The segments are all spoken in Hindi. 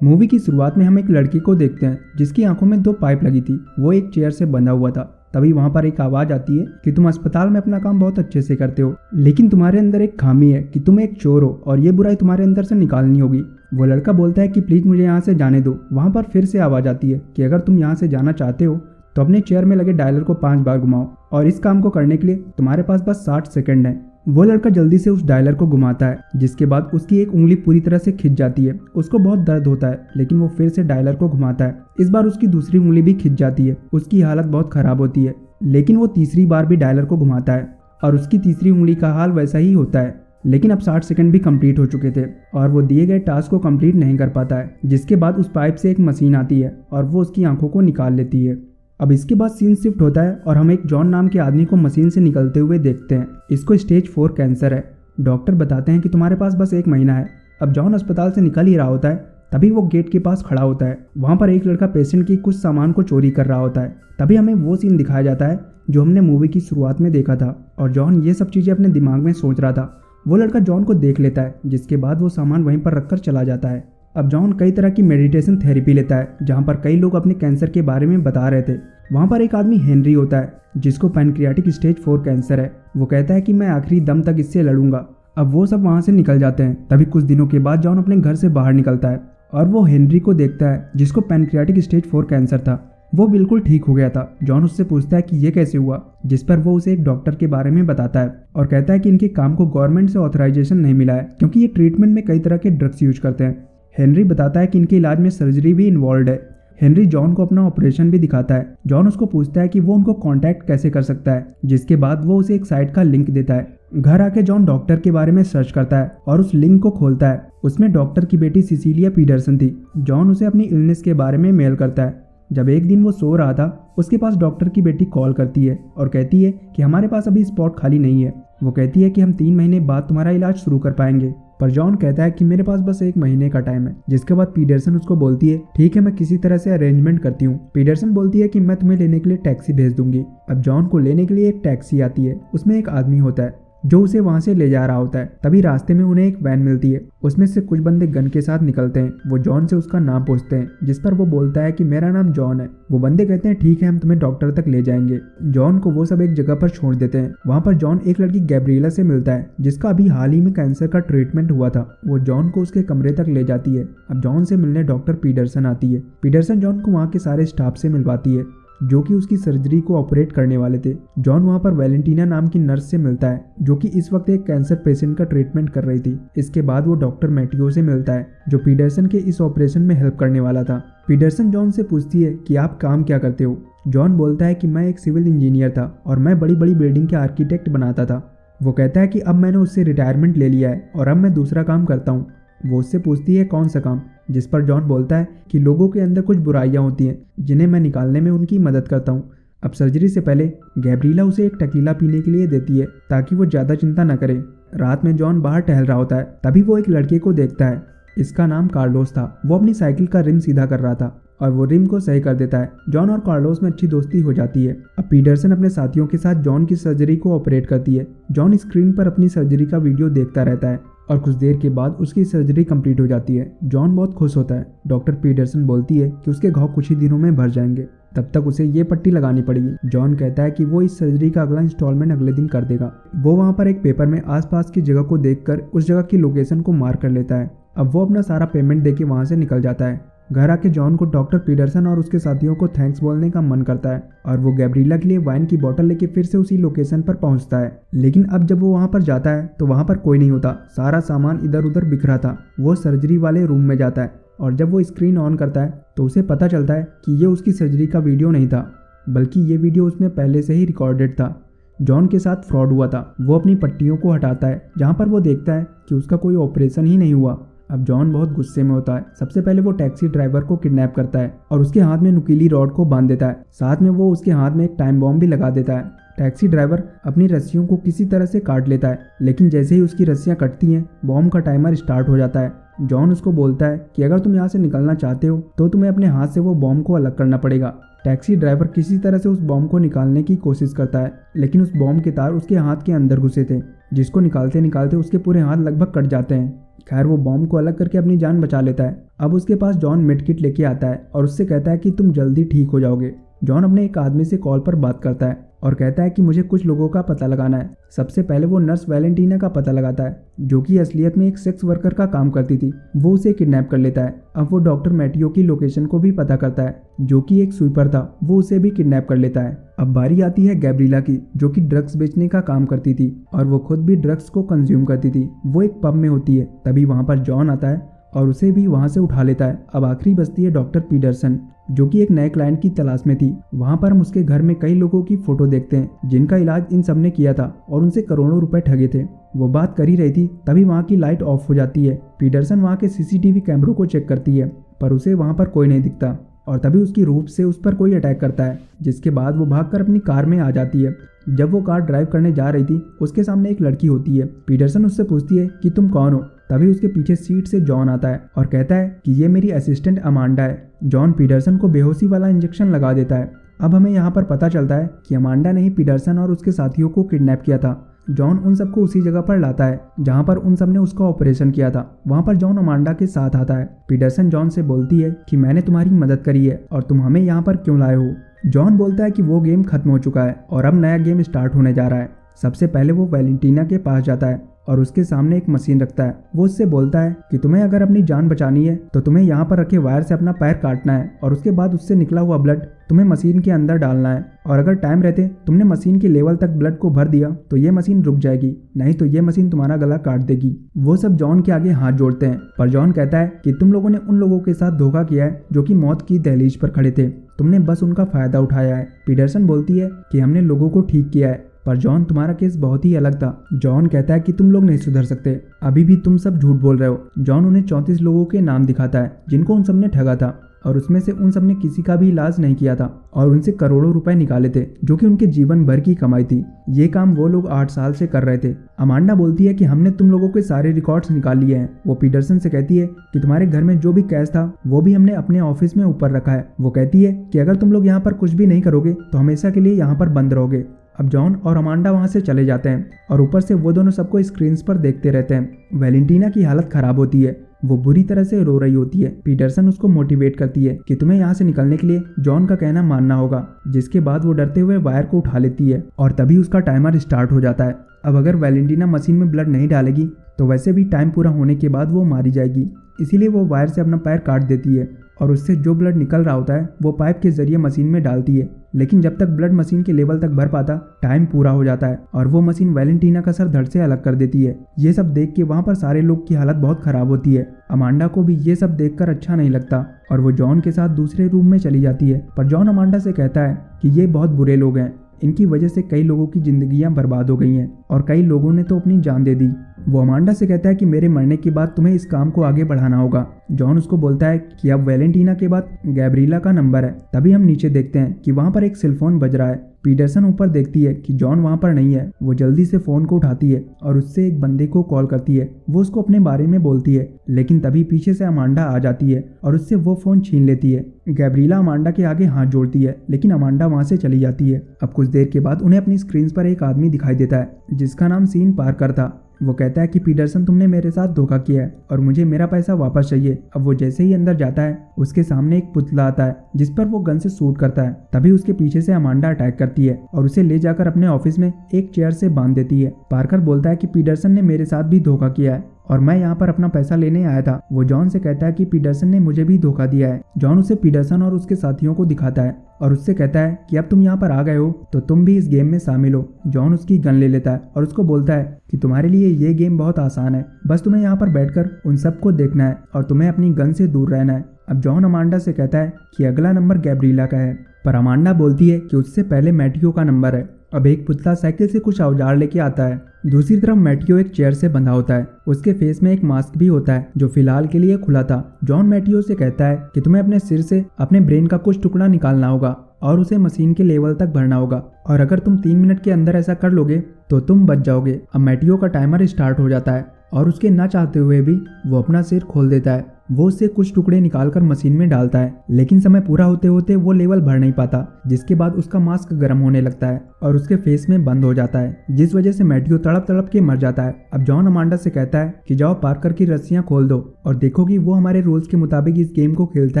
मूवी की शुरुआत में हम एक लड़की को देखते हैं जिसकी आंखों में 2 पाइप लगी थी। वो एक चेयर से बंधा हुआ था। तभी वहां पर एक आवाज आती है कि तुम अस्पताल में अपना काम बहुत अच्छे से करते हो, लेकिन तुम्हारे अंदर एक खामी है कि तुम एक चोर हो और ये बुराई तुम्हारे अंदर से निकालनी होगी। वो लड़का बोलता है कि प्लीज मुझे यहाँ से जाने दो। वहां पर फिर से आवाज आती है कि अगर तुम यहाँ से जाना चाहते हो तो अपने चेयर में लगे डायलर को 5 बार घुमाओ और इस काम को करने के लिए तुम्हारे पास बस 60 सेकंड है। वो लड़का जल्दी से उस डायलर को घुमाता है, जिसके बाद उसकी एक उंगली पूरी तरह से खिंच जाती है। उसको बहुत दर्द होता है, लेकिन वो फिर से डायलर को घुमाता है। इस बार उसकी दूसरी उंगली भी खिंच जाती है। उसकी हालत बहुत खराब होती है, लेकिन वो तीसरी बार भी डायलर को घुमाता है और उसकी तीसरी उंगली का हाल वैसा ही होता है। लेकिन अब 60 सेकंड भी कंप्लीट हो चुके थे और वो दिए गए टास्क को कंप्लीट नहीं कर पाता है। जिसके बाद उस पाइप से एक मशीन आती है और वो उसकी आंखों को निकाल लेती है। अब इसके बाद सीन शिफ्ट होता है और हम एक जॉन नाम के आदमी को मशीन से निकलते हुए देखते हैं। इसको स्टेज 4 कैंसर है। डॉक्टर बताते हैं कि तुम्हारे पास बस 1 महीना है। अब जॉन अस्पताल से निकल ही रहा होता है, तभी वो गेट के पास खड़ा होता है। वहाँ पर एक लड़का पेशेंट की कुछ सामान को चोरी कर रहा होता है। तभी हमें वो सीन दिखाया जाता है जो हमने मूवी की शुरुआत में देखा था और जॉन ये सब चीज़ें अपने दिमाग में सोच रहा था। वो लड़का जॉन को देख लेता है, जिसके बाद वो सामान वहीं पर रखकर चला जाता है। अब जॉन कई तरह की मेडिटेशन थेरेपी लेता है, जहाँ पर कई लोग अपने कैंसर के बारे में बता रहे थे। वहाँ पर एक आदमी हेनरी होता है जिसको पैनक्रियाटिक स्टेज 4 कैंसर है। वो कहता है कि मैं आखिरी दम तक इससे लड़ूंगा। अब वो सब वहाँ से निकल जाते हैं। तभी कुछ दिनों के बाद जॉन अपने घर से बाहर निकलता है और वो हेनरी को देखता है जिसको पैनक्रियाटिक स्टेज 4 कैंसर था। वो बिल्कुल ठीक हो गया था। जॉन उससे पूछता है कि ये कैसे हुआ, जिस पर वो उसे एक डॉक्टर के बारे में बताता है और कहता है कि इनके काम को गवर्नमेंट से ऑथराइजेशन नहीं मिला है, क्योंकि ये ट्रीटमेंट में कई तरह के ड्रग्स यूज करते हैं। हेनरी बताता है कि इनके इलाज में सर्जरी भी इन्वॉल्व है। हेनरी जॉन को अपना ऑपरेशन भी दिखाता है। जॉन उसको पूछता है कि वो उनको कांटेक्ट कैसे कर सकता है, जिसके बाद वो उसे एक साइट का लिंक देता है। घर आके जॉन डॉक्टर के बारे में सर्च करता है और उस लिंक को खोलता है। उसमें डॉक्टर की बेटी सिसिलिया पीटरसन थी। जॉन उसे अपनी इलनेस के बारे में मेल करता है। जब एक दिन वो सो रहा था, उसके पास डॉक्टर की बेटी कॉल करती है और कहती है कि हमारे पास अभी स्पॉट खाली नहीं है। वो कहती है कि हम 3 महीने बाद तुम्हारा इलाज शुरू कर पाएंगे, पर जॉन कहता है कि मेरे पास बस 1 महीने का टाइम है। जिसके बाद पीटरसन उसको बोलती है ठीक है, मैं किसी तरह से अरेंजमेंट करती हूँ। पीटरसन बोलती है कि मैं तुम्हें लेने के लिए टैक्सी भेज दूंगी। अब जॉन को लेने के लिए एक टैक्सी आती है। उसमें एक आदमी होता है जो उसे वहां से ले जा रहा होता है। तभी रास्ते में उन्हें एक वैन मिलती है। उसमें से कुछ बंदे गन के साथ निकलते हैं। वो जॉन से उसका नाम पूछते हैं, जिस पर वो बोलता है कि मेरा नाम जॉन है। वो बंदे कहते हैं ठीक है, हम तुम्हें डॉक्टर तक ले जाएंगे। जॉन को वो सब एक जगह पर छोड़ देते हैं। वहाँ पर जॉन एक लड़की गैब्रिएला से मिलता है, जिसका अभी हाल ही में कैंसर का ट्रीटमेंट हुआ था। वो जॉन को उसके कमरे तक ले जाती है। अब जॉन से मिलने डॉक्टर पीटरसन आती है। पीटरसन जॉन को वहाँ के सारे स्टाफ से मिलवाती है जो कि उसकी सर्जरी को ऑपरेट करने वाले थे। जॉन वहाँ पर वैलेंटीना नाम की नर्स से मिलता है, जो कि इस वक्त एक कैंसर पेशेंट का ट्रीटमेंट कर रही थी। इसके बाद वो डॉक्टर मैटियो से मिलता है, जो पीटरसन के इस ऑपरेशन में हेल्प करने वाला था। पीटरसन जॉन से पूछती है कि आप काम क्या करते हो। जॉन बोलता है कि मैं एक सिविल इंजीनियर था और मैं बड़ी बड़ी बिल्डिंग के आर्किटेक्ट बनाता था। वो कहता है कि अब मैंने उससे रिटायरमेंट ले लिया है और अब मैं दूसरा काम करता हूँ। वो उससे पूछती है कौन सा काम, जिस पर जॉन बोलता है कि लोगों के अंदर कुछ बुराइयां होती हैं जिन्हें मैं निकालने में उनकी मदद करता हूँ। अब सर्जरी से पहले गैब्रिएला उसे एक टकीला पीने के लिए देती है ताकि वो ज़्यादा चिंता न करे। रात में जॉन बाहर टहल रहा होता है, तभी वो एक लड़के को देखता है। इसका नाम कार्लोस था। वो अपनी साइकिल का रिम सीधा कर रहा था और वो रिम को सही कर देता है। जॉन और कार्लोस में अच्छी दोस्ती हो जाती है। अब पीटरसन अपने साथियों के साथ जॉन की सर्जरी को ऑपरेट करती है। जॉन स्क्रीन पर अपनी सर्जरी का वीडियो देखता रहता है और कुछ देर के बाद उसकी सर्जरी कंप्लीट हो जाती है। जॉन बहुत खुश होता है। डॉक्टर पीटरसन बोलती है कि उसके घाव कुछ ही दिनों में भर जाएंगे, तब तक उसे ये पट्टी लगानी पड़ेगी। जॉन कहता है कि वो इस सर्जरी का अगला इंस्टॉलमेंट अगले दिन कर देगा। वो वहाँ पर एक पेपर में आसपास की जगह को देखकर उस जगह की लोकेशन को मार्क कर लेता है। अब वो अपना सारा पेमेंट देके वहाँ से निकल जाता है। घर आके जॉन को डॉक्टर पीटरसन और उसके साथियों को थैंक्स बोलने का मन करता है और वो गैब्रिएला के लिए वाइन की बोतल लेके फिर से उसी लोकेशन पर पहुंचता है। लेकिन अब जब वो वहां पर जाता है तो वहां पर कोई नहीं होता। सारा सामान इधर उधर बिखरा था। वो सर्जरी वाले रूम में जाता है और जब वो स्क्रीन ऑन करता है तो उसे पता चलता है कि ये उसकी सर्जरी का वीडियो नहीं था, बल्कि ये वीडियो उसमें पहले से ही रिकॉर्डेड था। जॉन के साथ फ्रॉड हुआ था। वो अपनी पट्टियों को हटाता है, जहाँ पर वो देखता है कि उसका कोई ऑपरेशन ही नहीं हुआ। अब जॉन बहुत गुस्से में होता है। सबसे पहले वो टैक्सी ड्राइवर को किडनैप करता है और उसके हाथ में नुकीली रॉड को बांध देता है। साथ में वो उसके हाथ में एक टाइम बॉम्ब भी लगा देता है। टैक्सी ड्राइवर अपनी रस्सियों को किसी तरह से काट लेता है, लेकिन जैसे ही उसकी रस्सियां कटती हैं, बॉम्ब का टाइमर स्टार्ट हो जाता है। जॉन उसको बोलता है कि अगर तुम यहाँ से निकलना चाहते हो तो तुम्हें अपने हाथ से वो बॉम्ब को अलग करना पड़ेगा। टैक्सी ड्राइवर किसी तरह से उस बॉम्ब को निकालने की कोशिश करता है, लेकिन उस बॉम्ब के तार उसके हाथ के अंदर घुसे थे, जिसको निकालते निकालते उसके पूरे हाथ लगभग कट जाते हैं। खैर वो बॉम्ब को अलग करके अपनी जान बचा लेता है। अब उसके पास जॉन मेडकिट लेके आता है और उससे कहता है कि तुम जल्दी ठीक हो जाओगे। जॉन अपने एक आदमी से कॉल पर बात करता है और कहता है कि मुझे कुछ लोगों का पता लगाना है। सबसे पहले वो नर्स वैलेंटीना का पता लगाता है, जो कि असलियत में एक सेक्स वर्कर का काम करती थी। वो उसे किडनैप कर लेता है। अब वो डॉक्टर मैटियो की लोकेशन को भी पता करता है, जो कि एक स्वीपर था। वो उसे भी किडनैप कर लेता है। अब बारी आती है गैब्रिला की, जो कि ड्रग्स बेचने का काम करती थी और वो खुद भी ड्रग्स को कंज्यूम करती थी। वो एक पब में होती है। तभी वहाँ पर जॉन आता है और उसे भी वहाँ से उठा लेता है। अब आखिरी बचती है डॉक्टर पीटरसन, जो कि एक नए क्लाइंट की तलाश में थी। वहाँ पर हम उसके घर में कई लोगों की फोटो देखते हैं जिनका इलाज इन सब ने किया था और उनसे करोड़ों रुपए ठगे थे। वो बात कर ही रही थी, तभी वहाँ की लाइट ऑफ हो जाती है। पीटरसन वहाँ के सीसीटीवी कैमरों को चेक करती है, पर उसे वहाँ पर कोई नहीं दिखता और तभी उसकी रूप से उस पर कोई अटैक करता है, जिसके बाद वो भागकर अपनी कार में आ जाती है। जब वो कार ड्राइव करने जा रही थी, उसके सामने एक लड़की होती है। पीटरसन उससे पूछती है कि तुम कौन हो। तभी उसके पीछे सीट से जॉन आता है और कहता है कि ये मेरी असिस्टेंट अमांडा है। जॉन पीटरसन को बेहोशी वाला इंजेक्शन लगा देता है। अब हमें यहाँ पर पता चलता है कि अमांडा ने ही पीटरसन और उसके साथियों को किडनैप किया था। जॉन उन सबको उसी जगह पर लाता है जहाँ पर उन सब ने उसका ऑपरेशन किया था। वहाँ पर जॉन अमांडा के साथ आता है। पीटरसन जॉन से बोलती है कि मैंने तुम्हारी मदद करी है और तुम हमें यहाँ पर क्यों लाए हो। जॉन बोलता है कि वो गेम खत्म हो चुका है और अब नया गेम स्टार्ट होने जा रहा है। सबसे पहले वो वैलेंटीना के पास जाता है और उसके सामने एक मशीन रखता है। वो उससे बोलता है कि तुम्हें अगर अपनी जान बचानी है तो तुम्हें यहाँ पर रखे वायर से अपना पैर काटना है और उसके बाद उससे निकला हुआ ब्लड तुम्हें मशीन के अंदर डालना है। और अगर टाइम रहते तुमने मशीन के लेवल तक ब्लड को भर दिया तो ये मशीन रुक जाएगी, नहीं तो ये मशीन तुम्हारा गला काट देगी। वो सब जॉन के आगे हाथ जोड़ते हैं, पर जॉन कहता है कि तुम लोगों ने उन लोगों के साथ धोखा किया है जो कि मौत की दहलीज पर खड़े थे। तुमने बस उनका फायदा उठाया है। पीटरसन बोलती है कि हमने लोगों को ठीक किया है, पर जॉन तुम्हारा केस बहुत ही अलग था। जॉन कहता है कि तुम लोग नहीं सुधर सकते, अभी भी तुम सब झूठ बोल रहे हो। जॉन उन्हें 34 लोगों के नाम दिखाता है जिनको उन सब ने ठगा था और उसमें से उन सब ने किसी का भी इलाज नहीं किया था और उनसे करोड़ों रुपए निकाले थे, जो कि उनके जीवन भर की कमाई थी। ये काम वो लोग 8 साल से कर रहे थे। अमांडा बोलती है कि हमने तुम लोगों के सारे रिकॉर्ड्स निकाल लिए हैं। वो पीटरसन से कहती है कि तुम्हारे घर में जो भी कैश था वो भी हमने अपने ऑफिस में ऊपर रखा है। वो कहती है कि अगर तुम लोग यहाँ पर कुछ भी नहीं करोगे तो हमेशा के लिए यहाँ पर बंद रहोगे। अब जॉन और अमांडा वहाँ से चले जाते हैं और ऊपर से वो दोनों सबको स्क्रीन पर देखते रहते हैं। वैलेंटीना की हालत खराब होती है, वो बुरी तरह से रो रही होती है। पीटरसन उसको मोटिवेट करती है कि तुम्हें यहाँ से निकलने के लिए जॉन का कहना मानना होगा, जिसके बाद वो डरते हुए वायर को उठा लेती है और तभी उसका टाइमर स्टार्ट हो जाता है। अब अगर वैलेंटीना मशीन में ब्लड नहीं डालेगी तो वैसे भी टाइम पूरा होने के बाद वो मारी जाएगी, इसीलिए वो वायर से अपना पैर काट देती है और उससे जो ब्लड निकल रहा होता है वो पाइप के जरिए मशीन में डालती है। लेकिन जब तक ब्लड मशीन के लेवल तक भर पाता टाइम पूरा हो जाता है और वो मशीन वैलेंटीना का सर धड़ से अलग कर देती है। ये सब देख के वहाँ पर सारे लोग की हालत बहुत खराब होती है। अमांडा को भी ये सब देखकर अच्छा नहीं लगता और वो जॉन के साथ दूसरे रूम में चली जाती है। पर जॉन अमांडा से कहता है कि ये बहुत बुरे लोग हैं, इनकी वजह से कई लोगों की जिंदगियां बर्बाद हो गई हैं और कई लोगों ने तो अपनी जान दे दी। वो अमांडा से कहता है कि मेरे मरने के बाद तुम्हें इस काम को आगे बढ़ाना होगा। जॉन उसको बोलता है कि अब वैलेंटीना के बाद गैब्रिला का नंबर है। तभी हम नीचे देखते हैं कि वहाँ पर एक सेलफोन बज रहा है। पीटरसन ऊपर देखती है कि जॉन वहाँ पर नहीं है। वो जल्दी से फोन को उठाती है और उससे एक बंदे को कॉल करती है। वो उसको अपने बारे में बोलती है, लेकिन तभी पीछे से अमांडा आ जाती है और उससे वो फोन छीन लेती है। गैब्रिला अमांडा के आगे हाथ जोड़ती है, लेकिन अमांडा वहाँ से चली जाती है। अब कुछ देर के बाद उन्हें अपनी स्क्रीन पर एक आदमी दिखाई देता है जिसका नाम सीन पार्कर था। वो कहता है कि पीटरसन तुमने मेरे साथ धोखा किया है और मुझे मेरा पैसा वापस चाहिए। अब वो जैसे ही अंदर जाता है उसके सामने एक पुतला आता है जिस पर वो गन से शूट करता है। तभी उसके पीछे से अमांडा अटैक करती है और उसे ले जाकर अपने ऑफिस में एक चेयर से बांध देती है। पार्कर बोलता है कि पीटरसन ने मेरे साथ भी धोखा किया है और मैं यहाँ पर अपना पैसा लेने आया था। वो जॉन से कहता है कि पीटरसन ने मुझे भी धोखा दिया है। जॉन उसे पीटरसन और उसके साथियों को दिखाता है और उससे कहता है कि अब तुम यहाँ पर आ गए हो तो तुम भी इस गेम में शामिल हो। जॉन उसकी गन ले लेता है और उसको बोलता है कि तुम्हारे लिए ये गेम बहुत आसान है, बस तुम्हें यहाँ पर बैठकर उन सबको देखना है और तुम्हें अपनी गन से दूर रहना है। अब जॉन अमांडा से कहता है कि अगला नंबर गैब्रिला का है, पर अमांडा बोलती है कि उससे पहले मैटियो का नंबर है। अब एक पुतला साइकिल से कुछ औजार लेके आता है। दूसरी तरफ मैटियो एक चेयर से बंधा होता है। उसके फेस में एक मास्क भी होता है जो फिलहाल के लिए खुला था। जॉन मैटियो से कहता है कि तुम्हें अपने सिर से अपने ब्रेन का कुछ टुकड़ा निकालना होगा और उसे मशीन के लेवल तक भरना होगा और अगर तुम 3 मिनट के अंदर ऐसा कर लोगे तो तुम बच जाओगे। अब मैटियो का टाइमर स्टार्ट हो जाता है और उसके ना चाहते हुए भी वो अपना सिर खोल देता है। वो उससे कुछ टुकड़े निकालकर मशीन में डालता है, लेकिन समय पूरा होते होते वो लेवल भर नहीं पाता, जिसके बाद उसका मास्क गर्म होने लगता है और उसके फेस में बंद हो जाता है, जिस वजह से मैथ्यू तड़प तड़प के मर जाता है। अब जॉन अमांडा से कहता है कि जाओ पार्कर की रस्सियां खोल दो और देखो कि वो हमारे रूल्स के मुताबिक इस गेम को खेलता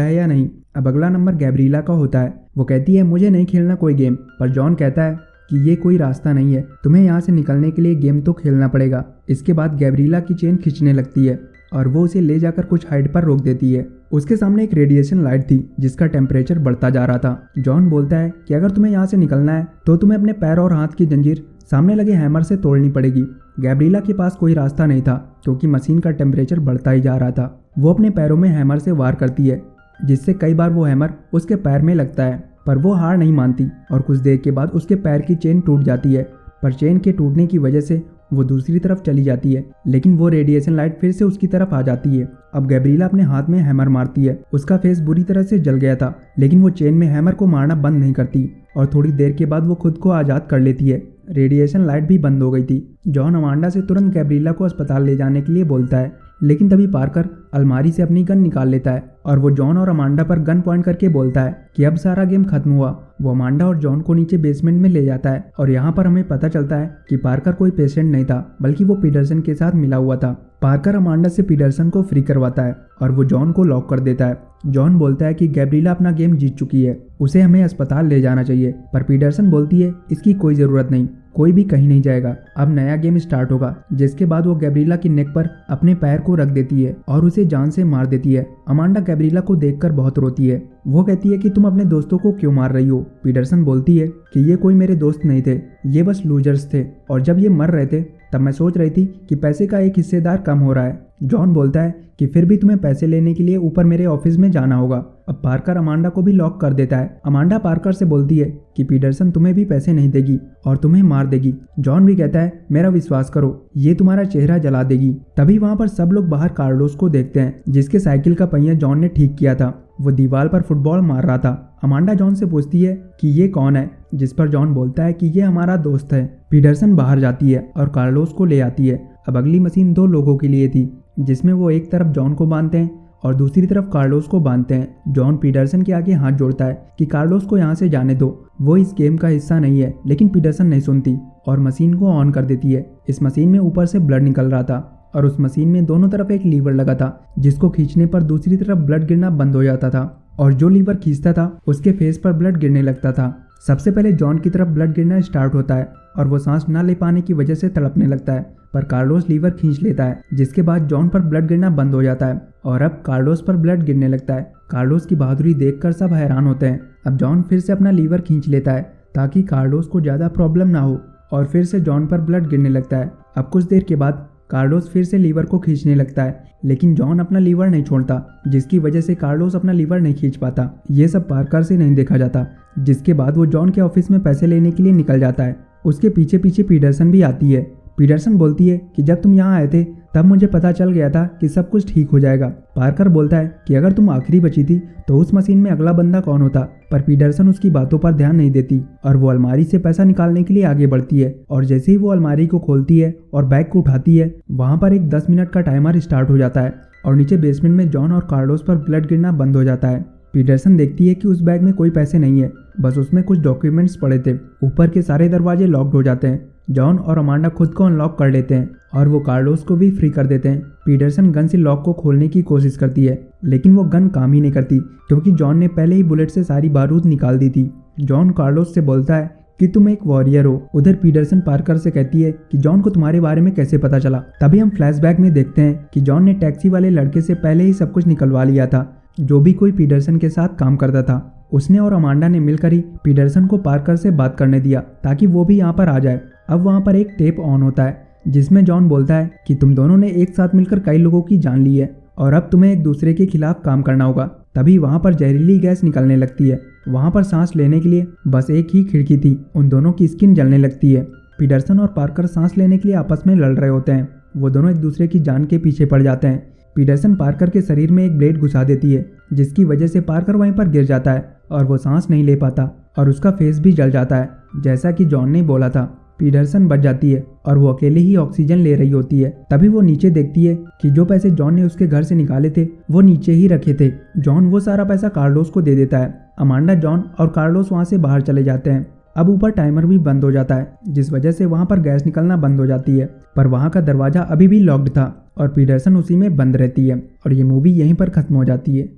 है या नहीं। अब अगला नंबर गैब्रिएला का होता है। वो कहती है मुझे नहीं खेलना कोई गेम, पर जॉन कहता है कि ये कोई रास्ता नहीं है, तुम्हें यहाँ से निकलने के लिए गेम तो खेलना पड़ेगा। इसके बाद गैब्रिएला की चेन खींचने लगती है और वो उसे ले जाकर कुछ हाइट पर रोक देती है। उसके सामने एक रेडिएशन लाइट थी जिसका टेम्परेचर बढ़ता जा रहा था। जॉन बोलता है कि अगर तुम्हें यहाँ से निकलना है तो तुम्हें अपने पैर और हाथ की जंजीर सामने लगे हैमर से तोड़नी पड़ेगी। गैब्रिएला के पास कोई रास्ता नहीं था क्योंकि मशीन का टेम्परेचर बढ़ता ही जा रहा था। वो अपने पैरों में हैमर से वार करती है, जिससे कई बार वो हैमर उसके पैर में लगता है, पर वो हार नहीं मानती और कुछ देर के बाद उसके पैर की चेन टूट जाती है। पर चेन के टूटने की वजह से वो दूसरी तरफ चली जाती है, लेकिन वो रेडिएशन लाइट फिर से उसकी तरफ आ जाती है। अब गैब्रिएला अपने हाथ में हैमर मारती है। उसका फेस बुरी तरह से जल गया था, लेकिन वो चेन में हैमर को मारना बंद नहीं करती और थोड़ी देर के बाद वो खुद को आज़ाद कर लेती है। रेडिएशन लाइट भी बंद हो गई थी। जॉन अमांडा से तुरंत गैब्रिएला को अस्पताल ले जाने के लिए बोलता है, लेकिन तभी पार्कर अलमारी से अपनी गन निकाल लेता है और वो जॉन और अमांडा पर गन पॉइंट करके बोलता है कि अब सारा गेम खत्म हुआ। वो अमांडा और जॉन को नीचे बेसमेंट में ले जाता है और यहाँ पर हमें पता चलता है कि पार्कर कोई पेशेंट नहीं था, बल्कि वो पीटरसन के साथ मिला हुआ था। पार्कर अमांडा से पीटरसन को फ्री करवाता है और वो जॉन को लॉक कर देता है। जॉन बोलता है कि गैब्रिएला अपना गेम जीत चुकी है, उसे हमें अस्पताल ले जाना चाहिए, पर पीटरसन बोलती है इसकी कोई ज़रूरत नहीं, कोई भी कहीं नहीं जाएगा, अब नया गेम स्टार्ट होगा। जिसके बाद वो गैब्रिएला की नेक पर अपने पैर को रख देती है और उसे जान से मार देती है। अमांडा गैब्रिएला को देखकर बहुत रोती है। वो कहती है कि तुम अपने दोस्तों को क्यों मार रही हो। पीटरसन बोलती है कि ये कोई मेरे दोस्त नहीं थे, ये बस लूजर्स थे, और जब ये मर रहे थे तब मैं सोच रही थी कि पैसे का एक हिस्सेदार कम हो रहा है। जॉन बोलता है कि फिर भी तुम्हें पैसे लेने के लिए ऊपर मेरे ऑफिस में जाना होगा। अब पार्कर अमांडा को भी लॉक कर देता है। अमांडा पार्कर से बोलती है कि पीटरसन तुम्हें भी पैसे नहीं देगी और तुम्हें मार देगी। जॉन भी कहता है मेरा विश्वास करो, ये तुम्हारा चेहरा जला देगी। तभी वहाँ पर सब लोग बाहर कार्लोस को देखते हैं, जिसके साइकिल का पहिया जॉन ने ठीक किया था। वो दीवार पर फुटबॉल मार रहा था। अमांडा जॉन से पूछती है कि ये कौन है, जिस पर जॉन बोलता है कि ये हमारा दोस्त है। पीटरसन बाहर जाती है और कार्लोस को ले आती है। अब अगली मशीन 2 लोगों के लिए थी, जिसमें वो एक तरफ जॉन को बांधते हैं और दूसरी तरफ कार्लोस को बांधते हैं। जॉन पीटरसन के आगे हाथ जोड़ता है कि कार्लोस को यहाँ से जाने दो, वो इस गेम का हिस्सा नहीं है, लेकिन पीटरसन नहीं सुनती और मशीन को ऑन कर देती है। इस मशीन में ऊपर से ब्लड निकल रहा था और उस मशीन में दोनों तरफ एक लीवर लगा था, जिसको खींचने पर दूसरी तरफ ब्लड गिरना बंद हो जाता था और जो लीवर खींचता था उसके फेस पर ब्लड गिरने लगता था। सबसे पहले जॉन की तरफ ब्लड गिरना स्टार्ट होता है और वो सांस ना ले पाने की वजह से तड़पने लगता है, पर कार्लोस लीवर खींच लेता है, जिसके बाद जॉन पर ब्लड गिरना बंद हो जाता है और अब कार्लोस पर ब्लड गिरने लगता है। कार्लोस की बहादुरी देखकर सब हैरान होते हैं। अब जॉन फिर से अपना लीवर खींच लेता है ताकि कार्लोस को ज़्यादा प्रॉब्लम ना हो और फिर से जॉन पर ब्लड गिरने लगता है। अब कुछ देर के बाद कार्लोस फिर से लीवर को खींचने लगता है, लेकिन जॉन अपना लीवर नहीं छोड़ता, जिसकी वजह से कार्लोस अपना लीवर नहीं खींच पाता। ये सब पार्कर से नहीं देखा जाता। जिसके बाद वो जॉन के ऑफिस में पैसे लेने के लिए निकल जाता है। उसके पीछे पीछे पीटरसन भी आती है। पीटरसन बोलती है कि जब तुम यहाँ आए थे तब मुझे पता चल गया था कि सब कुछ ठीक हो जाएगा। पार्कर बोलता है कि अगर तुम आखिरी बची थी तो उस मशीन में अगला बंदा कौन होता, पर पीटरसन उसकी बातों पर ध्यान नहीं देती और वो अलमारी से पैसा निकालने के लिए आगे बढ़ती है। और जैसे ही वो अलमारी को खोलती है और बैग को उठाती है, वहाँ पर एक 10 मिनट का टाइमर स्टार्ट हो जाता है और नीचे बेसमेंट में जॉन और कार्लोस पर ब्लड गिरना बंद हो जाता है। पीटरसन देखती है कि उस बैग में कोई पैसे नहीं है, बस उसमें कुछ डॉक्यूमेंट्स पड़े थे। ऊपर के सारे दरवाजे लॉक्ड हो जाते हैं। जॉन और अमांडा खुद को अनलॉक कर लेते हैं और वो कार्लोस को भी फ्री कर देते हैं। पीटरसन गन से लॉक को खोलने की कोशिश करती है, लेकिन वो गन काम ही नहीं करती क्योंकि जॉन ने पहले ही बुलेट से सारी बारूद निकाल दी थी। जॉन कार्लोस से बोलता है कि तुम एक वॉरियर हो। उधर पीटरसन पार्कर से कहती है कि जॉन को तुम्हारे बारे में कैसे पता चला। तभी हम फ्लैशबैक में देखते हैं कि जॉन ने टैक्सी वाले लड़के से पहले ही सब कुछ निकलवा लिया था, जो भी कोई पीटरसन के साथ काम करता था। उसने और अमांडा ने मिलकर ही पीटरसन को पार्कर से बात करने दिया ताकि वो भी यहाँ पर आ जाए। अब वहाँ पर एक टेप ऑन होता है जिसमें जॉन बोलता है कि तुम दोनों ने एक साथ मिलकर कई लोगों की जान ली है और अब तुम्हें एक दूसरे के खिलाफ काम करना होगा। तभी वहाँ पर जहरीली गैस निकलने लगती है। वहाँ पर सांस लेने के लिए बस एक ही खिड़की थी। उन दोनों की स्किन जलने लगती है। पीटरसन और पार्कर सांस लेने के लिए आपस में लड़ रहे होते हैं। वो दोनों एक दूसरे की जान के पीछे पड़ जाते हैं। पीटरसन पार्कर के शरीर में एक ब्लेड घुसा देती है, जिसकी वजह से पार्कर वहीं पर गिर जाता है और वो सांस नहीं ले पाता और उसका फेस भी जल जाता है, जैसा कि जॉन ने बोला था। पीटरसन बच जाती है और वो अकेले ही ऑक्सीजन ले रही होती है। तभी वो नीचे देखती है कि जो पैसे जॉन ने उसके घर से निकाले थे वो नीचे ही रखे थे। जॉन वो सारा पैसा कार्लोस को दे देता है। अमांडा, जॉन और कार्लोस वहाँ से बाहर चले जाते हैं। अब ऊपर टाइमर भी बंद हो जाता है, जिस वजह से वहाँ पर गैस निकलना बंद हो जाती है, पर वहाँ का दरवाजा अभी भी लॉक्ड था और पीटरसन उसी में बंद रहती है। और ये मूवी यहीं पर खत्म हो जाती है।